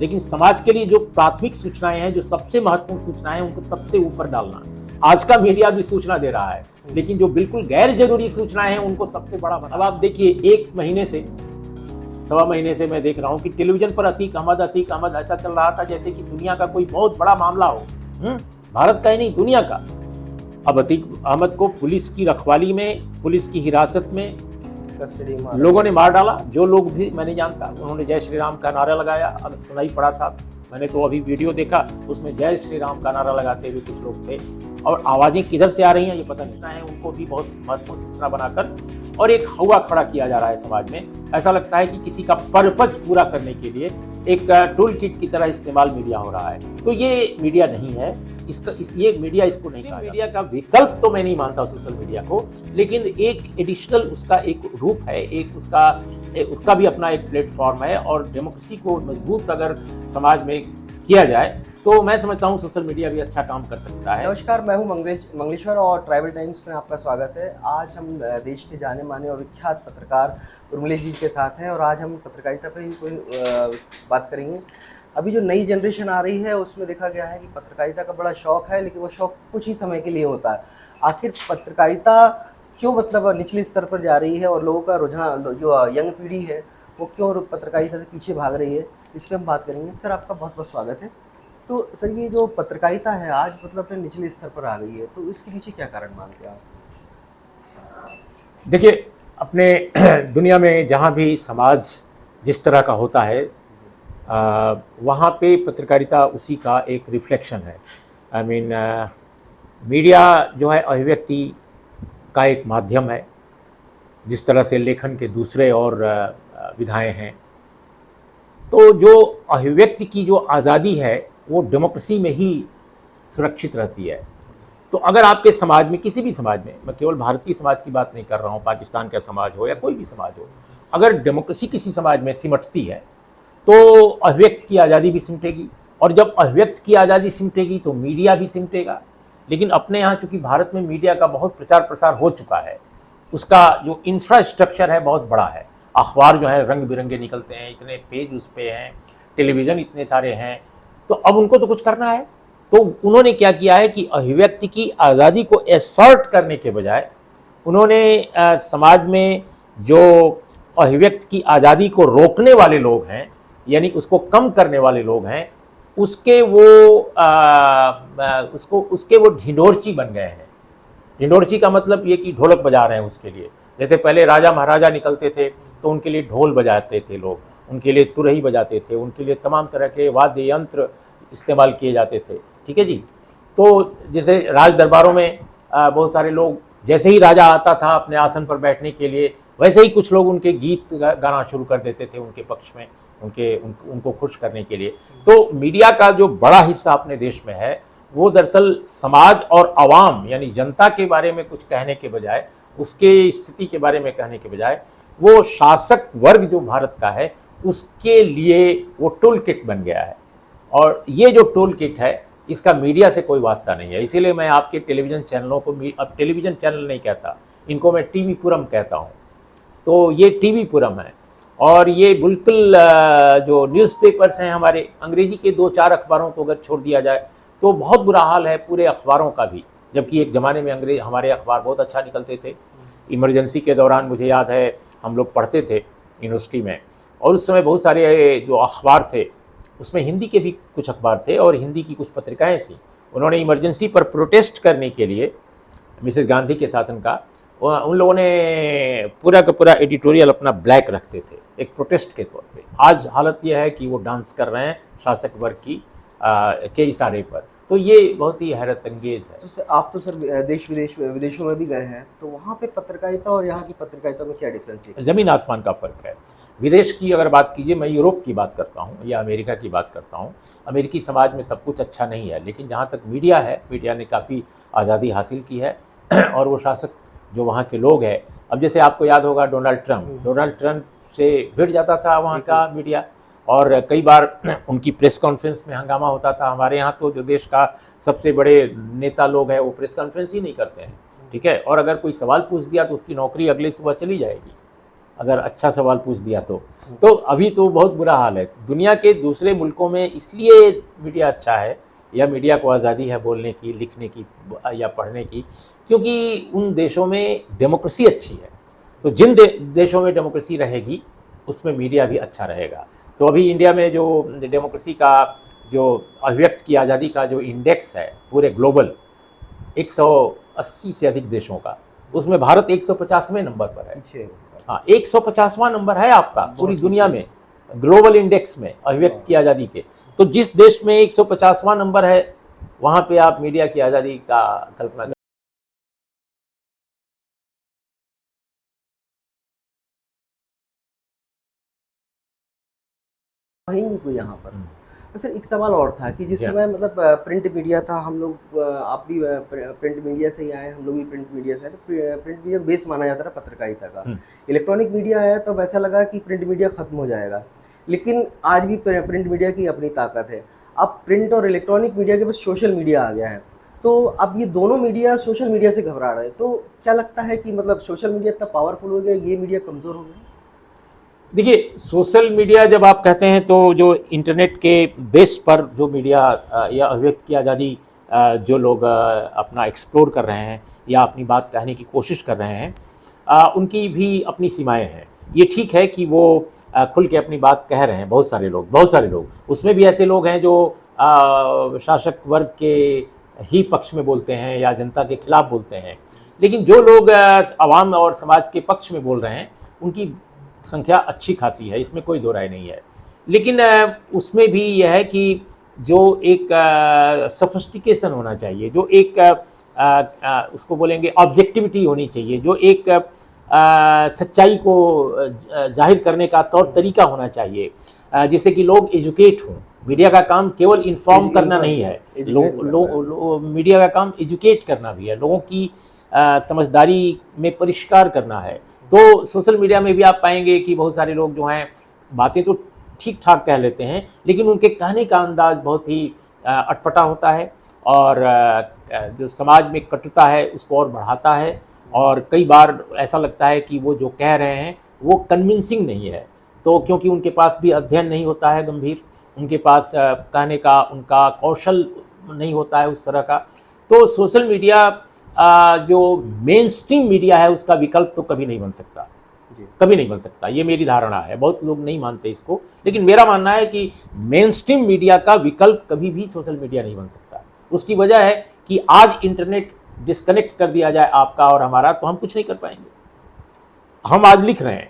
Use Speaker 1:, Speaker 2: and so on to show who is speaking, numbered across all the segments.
Speaker 1: लेकिन समाज के लिए जो प्राथमिक सूचनाएं हैं, जो सबसे महत्वपूर्ण सूचनाएं हैं, उनको सबसे ऊपर डालना। आज का मीडिया भी सूचना दे रहा है, लेकिन जो बिल्कुल गैर जरूरी सूचनाएं हैं उनको सबसे बड़ा बना। अब आप देखिए, एक महीने से, सवा महीने से मैं देख रहा हूं कि टेलीविजन पर अतीक अहमद ऐसा चल रहा था जैसे कि दुनिया का कोई बहुत बड़ा मामला हो, भारत का ही नहीं, दुनिया का। अब अतीक अहमद को पुलिस की रखवाली में, पुलिस की हिरासत में लोगों ने मार डाला। जो लोग भी मैं नहीं जानता, उन्होंने जय श्री राम का नारा लगाया। अब सुनाई पड़ा था, मैंने तो अभी वीडियो देखा, उसमें जय श्री राम का नारा लगाते हुए कुछ लोग थे, और आवाजें किधर से आ रही हैं ये पता नहीं है। उनको भी बहुत महत्वपूर्ण सूचना बनाकर और एक हवा खड़ा किया जा रहा है समाज में। ऐसा लगता है कि किसी का पर्पस पूरा करने के लिए एक टूल किट की तरह इस्तेमाल मीडिया हो रहा है। तो ये मीडिया नहीं है, ये मीडिया इसको नहीं कहा। मीडिया का विकल्प तो मैं नहीं मानता सोशल मीडिया को, लेकिन एक एडिशनल उसका एक रूप है, एक उसका भी अपना एक प्लेटफॉर्म है, और डेमोक्रेसी को मजबूत अगर समाज में किया जाए तो मैं समझता हूँ सोशल मीडिया भी अच्छा काम कर सकता है।
Speaker 2: नमस्कार, मैं हूँ मंगलेश्वर और ट्राइबल टाइम्स में आपका स्वागत है। आज हम देश के जाने माने और विख्यात पत्रकार उर्मिला जी के साथ हैं, और आज हम पत्रकारिता पे ही कोई बात करेंगे। अभी जो नई जनरेशन आ रही है उसमें देखा गया है कि पत्रकारिता का बड़ा शौक है, लेकिन वो शौक कुछ ही समय के लिए होता है। आखिर पत्रकारिता क्यों मतलब निचले स्तर पर जा रही है, और लोगों का रुझान, जो यंग पीढ़ी है वो क्यों पत्रकारिता से पीछे भाग रही है, इस पर हम बात करेंगे। सर, आपका बहुत बहुत स्वागत है। तो सर, ये जो पत्रकारिता है आज मतलब अपने निचले स्तर पर आ गई है, तो इसके पीछे क्या कारण मानते हैं आप?
Speaker 1: देखिए, अपने दुनिया में जहाँ भी समाज जिस तरह का होता है, वहाँ पे पत्रकारिता उसी का एक रिफ्लेक्शन है। आई मीन, मीडिया जो है अभिव्यक्ति का एक माध्यम है, जिस तरह से लेखन के दूसरे और विधाएं हैं। तो जो अभिव्यक्ति की जो आज़ादी है वो डेमोक्रेसी में ही सुरक्षित रहती है। तो अगर आपके समाज में, किसी भी समाज में, मैं केवल भारतीय समाज की बात नहीं कर रहा हूँ, पाकिस्तान का समाज हो या कोई भी समाज हो, अगर डेमोक्रेसी किसी समाज में सिमटती है तो अभिव्यक्ति की आज़ादी भी सिमटेगी, और जब अभिव्यक्ति की आज़ादी सिमटेगी तो मीडिया भी सिमटेगा। लेकिन अपने यहाँ चूँकि भारत में मीडिया का बहुत प्रचार प्रसार हो चुका है, उसका जो इंफ्रास्ट्रक्चर है बहुत बड़ा है। अखबार जो है रंग बिरंगे निकलते हैं, इतने पेज उस पर हैं, टेलीविज़न इतने सारे हैं, तो अब उनको तो कुछ करना है। तो उन्होंने क्या किया है कि अभिव्यक्ति की आज़ादी को एसर्ट करने के बजाय उन्होंने समाज में जो अभिव्यक्ति की आज़ादी को रोकने वाले लोग हैं, यानी उसको कम करने वाले लोग हैं, उसके वो ढिंढोरची बन गए हैं। ढिंढोरची का मतलब ये कि ढोलक बजा रहे हैं उसके लिए। जैसे पहले राजा महाराजा निकलते थे तो उनके लिए ढोल बजाते थे लोग, उनके लिए तुरही बजाते थे, उनके लिए तमाम तरह के वाद्य यंत्र इस्तेमाल किए जाते थे। ठीक है जी। तो जैसे राज दरबारों में बहुत सारे लोग, जैसे ही राजा आता था अपने आसन पर बैठने के लिए, वैसे ही कुछ लोग उनके गीत गाना शुरू कर देते थे उनके पक्ष में, उनको खुश करने के लिए। तो मीडिया का जो बड़ा हिस्सा अपने देश में है वो दरअसल समाज और आवाम यानी जनता के बारे में कुछ कहने के बजाय, उसके स्थिति के बारे में कहने के बजाय, वो शासक वर्ग जो भारत का है उसके लिए वो टूल किट बन गया है। और ये जो टूल किट है इसका मीडिया से कोई वास्ता नहीं है। इसीलिए मैं आपके टेलीविज़न चैनलों को, अब टेलीविज़न चैनल नहीं कहता, इनको मैं टीवी पुरम कहता हूँ। तो ये टीवी पुरम है, और ये बिल्कुल जो न्यूज़पेपर्स हैं हमारे, अंग्रेजी के 2-4 अखबारों को अगर छोड़ दिया जाए तो बहुत बुरा हाल है पूरे अखबारों का भी। जबकि एक ज़माने में हमारे अखबार बहुत अच्छा निकलते थे। इमरजेंसी के दौरान मुझे याद है हम लोग पढ़ते थे यूनिवर्सिटी में, और उस समय बहुत सारे जो अखबार थे उसमें हिंदी के भी कुछ अखबार थे और हिंदी की कुछ पत्रिकाएं थीं। उन्होंने इमरजेंसी पर प्रोटेस्ट करने के लिए, मिसेस गांधी के शासन का, उन लोगों ने पूरा का पूरा एडिटोरियल अपना ब्लैक रखते थे एक प्रोटेस्ट के तौर पे। आज हालत यह है कि वो डांस कर रहे हैं शासक वर्ग के इशारे पर। तो ये बहुत ही हैरत अंगेज है।
Speaker 2: तो आप तो सर देश विदेशों में भी गए हैं, तो वहाँ पे पत्रकारिता और यहाँ की पत्रकारिता में क्या डिफरेंस है?
Speaker 1: ज़मीन आसमान का फ़र्क है। विदेश की अगर बात कीजिए, मैं यूरोप की बात करता हूँ या अमेरिका की बात करता हूँ। अमेरिकी समाज में सब कुछ अच्छा नहीं है, लेकिन जहाँ तक मीडिया है, मीडिया ने काफ़ी आज़ादी हासिल की है और वो शासक जो वहाँ के लोग हैं, अब जैसे आपको याद होगा डोनाल्ड ट्रंप से भिड़ जाता था वहाँ का मीडिया, और कई बार उनकी प्रेस कॉन्फ्रेंस में हंगामा होता था। हमारे यहाँ तो जो देश का सबसे बड़े नेता लोग हैं वो प्रेस कॉन्फ्रेंस ही नहीं करते हैं। ठीक है, और अगर कोई सवाल पूछ दिया तो उसकी नौकरी अगली सुबह चली जाएगी। अगर अच्छा सवाल पूछ दिया तो अभी तो बहुत बुरा हाल है। दुनिया के दूसरे मुल्कों में इसलिए मीडिया अच्छा है या मीडिया को आज़ादी है बोलने की, लिखने की या पढ़ने की, क्योंकि उन देशों में डेमोक्रेसी अच्छी है। तो जिन देशों में डेमोक्रेसी रहेगी उसमें मीडिया भी अच्छा रहेगा। तो अभी इंडिया में जो डेमोक्रेसी का जो अभिव्यक्त की आज़ादी का जो इंडेक्स है पूरे ग्लोबल 180 से अधिक देशों का, उसमें भारत 150वें नंबर पर है। हाँ, 150वां नंबर है आपका पूरी दुनिया में ग्लोबल इंडेक्स में अभिव्यक्त की आज़ादी के। तो जिस देश में 150वां नंबर है वहाँ पे आप मीडिया की आज़ादी का कल्पना करें।
Speaker 2: वहीं नहीं कोई यहाँ पर। सर एक सवाल और था कि जिस समय मतलब प्रिंट मीडिया था, हम लोग आप भी प्रिंट मीडिया से ही आए, हम लोग भी प्रिंट मीडिया से आए, तो प्रिंट मीडिया का बेस माना जाता था पत्रकारिता का। इलेक्ट्रॉनिक मीडिया आया तो वैसा लगा कि प्रिंट मीडिया खत्म हो जाएगा, लेकिन आज भी प्रिंट मीडिया की अपनी ताकत है। अब प्रिंट और इलेक्ट्रॉनिक मीडिया के पास सोशल मीडिया आ गया है, तो अब ये दोनों मीडिया सोशल मीडिया से घबरा रहे हैं। तो क्या लगता है कि मतलब सोशल मीडिया इतना पावरफुल हो गया, ये मीडिया कमज़ोर हो गया?
Speaker 1: देखिए, सोशल मीडिया जब आप कहते हैं तो जो इंटरनेट के बेस पर जो मीडिया या अभिव्यक्त की आज़ादी जो लोग अपना एक्सप्लोर कर रहे हैं या अपनी बात कहने की कोशिश कर रहे हैं, उनकी भी अपनी सीमाएं हैं। ये ठीक है कि वो खुल के अपनी बात कह रहे हैं, बहुत सारे लोग उसमें भी ऐसे लोग हैं जो शासक वर्ग के ही पक्ष में बोलते हैं या जनता के खिलाफ बोलते हैं। लेकिन जो लोग आवाम और समाज के पक्ष में बोल रहे हैं उनकी संख्या अच्छी खासी है, इसमें कोई दो राय नहीं है। लेकिन उसमें भी यह है कि जो एक सोफिस्टिकेशन होना चाहिए, जो एक उसको बोलेंगे ऑब्जेक्टिविटी होनी चाहिए, जो एक सच्चाई को जाहिर करने का तौर तरीका होना चाहिए, जिससे कि लोग एजुकेट हों। मीडिया का काम केवल इन्फॉर्म करना नहीं है, मीडिया का काम एजुकेट करना भी है, लोगों की समझदारी में परिष्कार करना है। तो सोशल मीडिया में भी आप पाएंगे कि बहुत सारे लोग जो हैं बातें तो ठीक ठाक कह लेते हैं, लेकिन उनके कहने का अंदाज बहुत ही अटपटा होता है और जो समाज में कटुता है उसको और बढ़ाता है। और कई बार ऐसा लगता है कि वो जो कह रहे हैं वो कन्विंसिंग नहीं है, तो क्योंकि उनके पास भी अध्ययन नहीं होता है गंभीर, उनके पास कहने का उनका कौशल नहीं होता है उस तरह का। तो सोशल मीडिया जो मेन स्ट्रीम मीडिया है उसका विकल्प तो कभी नहीं बन सकता, कभी नहीं बन सकता। ये मेरी धारणा है, बहुत लोग नहीं मानते इसको, लेकिन मेरा मानना है कि मेन स्ट्रीम मीडिया का विकल्प कभी भी सोशल मीडिया नहीं बन सकता। उसकी वजह है कि आज इंटरनेट डिस्कनेक्ट कर दिया जाए आपका और हमारा तो हम कुछ नहीं कर पाएंगे। हम आज लिख रहे हैं,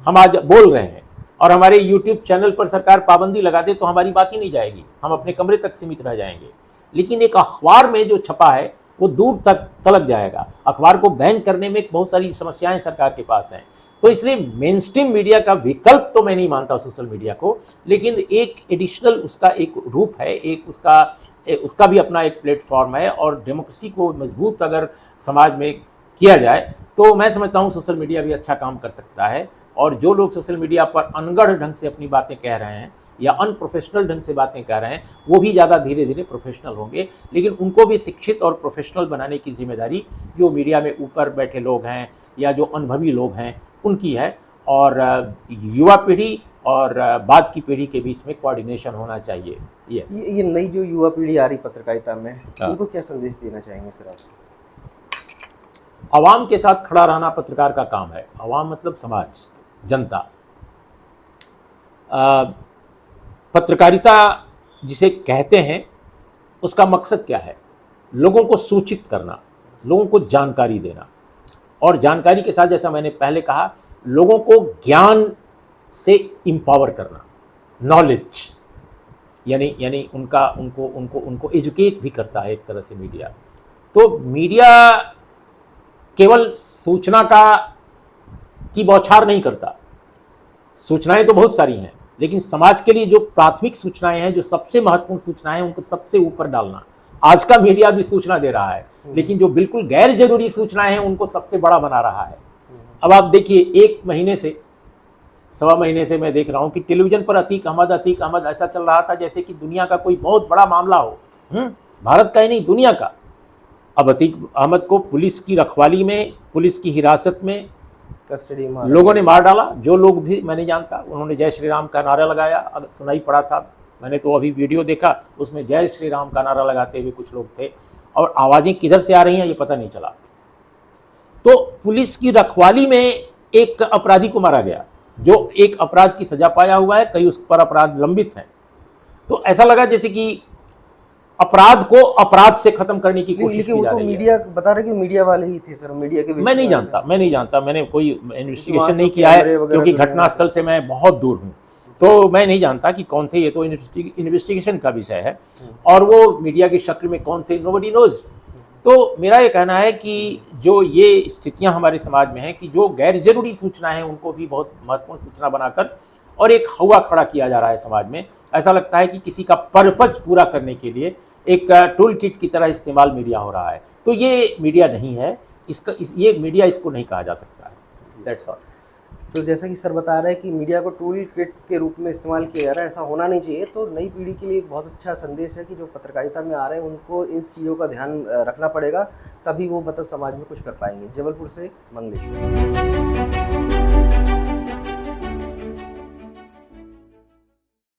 Speaker 1: हम आज बोल रहे हैं, और हमारे यूट्यूब चैनल पर सरकार पाबंदी लगा दे तो हमारी बात ही नहीं जाएगी, हम अपने कमरे तक सीमित रह जाएंगे। लेकिन एक अखबार में जो छपा है वो दूर तक तलक जाएगा। अखबार को बैन करने में बहुत सारी समस्याएं सरकार के पास हैं। तो इसलिए मेन स्ट्रीम मीडिया का विकल्प तो मैं नहीं मानता सोशल मीडिया को, लेकिन एक एडिशनल उसका एक रूप है, एक उसका भी अपना एक प्लेटफॉर्म है। और डेमोक्रेसी को मजबूत अगर समाज में किया जाए तो मैं समझता हूँ सोशल मीडिया भी अच्छा काम कर सकता है। और जो लोग सोशल मीडिया पर अनगढ़ ढंग से अपनी बातें कह रहे हैं या अनप्रोफेशनल ढंग से बातें कह रहे हैं वो भी ज़्यादा धीरे धीरे प्रोफेशनल होंगे। लेकिन उनको भी शिक्षित और प्रोफेशनल बनाने की जिम्मेदारी जो मीडिया में ऊपर बैठे लोग हैं या जो अनुभवी लोग हैं उनकी है। और युवा पीढ़ी और बाद की पीढ़ी के बीच में कोऑर्डिनेशन होना चाहिए।
Speaker 2: ये नई जो युवा पीढ़ी आ रही पत्रकारिता में, उनको क्या संदेश देना चाहेंगे सर आप?
Speaker 1: आवाम के साथ खड़ा रहना पत्रकार का काम है। आवाम मतलब समाज, जनता। पत्रकारिता जिसे कहते हैं उसका मकसद क्या है? लोगों को सूचित करना, लोगों को जानकारी देना, और जानकारी के साथ जैसा मैंने पहले कहा लोगों को ज्ञान से एम्पावर करना, नॉलेज यानी उनको एजुकेट भी करता है एक तरह से मीडिया। तो मीडिया केवल सूचना की बौछार नहीं करता, सूचनाएं तो बहुत सारी हैं, लेकिन समाज के लिए जो प्राथमिक सूचनाएं हैं, जो सबसे महत्वपूर्ण सूचनाएं हैं, उनको सबसे ऊपर डालना। आज का मीडिया भी सूचना दे रहा है, लेकिन जो बिल्कुल गैर जरूरी सूचनाएं हैं उनको सबसे बड़ा बना रहा है। अब आप देखिए, एक महीने से सवा महीने से मैं देख रहा हूं कि टेलीविजन पर अतीक अहमद ऐसा चल रहा था जैसे कि दुनिया का कोई बहुत बड़ा मामला हो, भारत का ही नहीं दुनिया का। अब अतीक अहमद को पुलिस की रखवाली में, पुलिस की हिरासत में
Speaker 2: कस्टडी में
Speaker 1: लोगों ने मार डाला। जो लोग भी मैं नहीं जानता, उन्होंने जय श्री राम का नारा लगाया। अब सुनाई पड़ा था, मैंने तो अभी वीडियो देखा, उसमें जय श्री राम का नारा लगाते हुए कुछ लोग थे, और आवाज़ें किधर से आ रही हैं ये पता नहीं चला। तो पुलिस की रखवाली में एक अपराधी को मारा गया, जो एक अपराध की सजा पाया हुआ है, कई उस पर अपराध लंबित हैं। तो ऐसा लगा जैसे कि अपराध को अपराध से खत्म करने की कोशिश की जा रही है।
Speaker 2: मीडिया बता रहे कि मीडिया वाले ही थे सर, मीडिया के
Speaker 1: मैं नहीं जानता, मैंने कोई इन्वेस्टिगेशन नहीं किया है, क्योंकि घटनास्थल से मैं बहुत दूर हूँ, तो मैं नहीं जानता कि कौन थे। ये तो इन्वेस्टिगेशन का विषय है, और वो मीडिया की शक्ल में कौन थे, नोबडी नोज। तो मेरा ये कहना है कि जो ये स्थितियां हमारे समाज में हैं कि जो गैर जरूरी सूचना है उनको भी बहुत महत्वपूर्ण सूचना बनाकर और एक हवा खड़ा किया जा रहा है समाज में। ऐसा लगता है कि किसी का पर्पस पूरा करने के लिए एक टूल किट की तरह इस्तेमाल मीडिया हो रहा है। तो ये मीडिया नहीं है, ये मीडिया इसको नहीं कहा जा सकता है। That's all.
Speaker 2: तो जैसा कि सर बता रहे हैं कि मीडिया को टूल किट के रूप में इस्तेमाल किया जा रहा है, ऐसा होना नहीं चाहिए। तो नई पीढ़ी के लिए एक बहुत अच्छा संदेश है कि जो पत्रकारिता में आ रहे हैं उनको इस चीज़ों का ध्यान रखना पड़ेगा, तभी वो मतलब समाज में कुछ कर पाएंगे। जबलपुर से मंगलेश।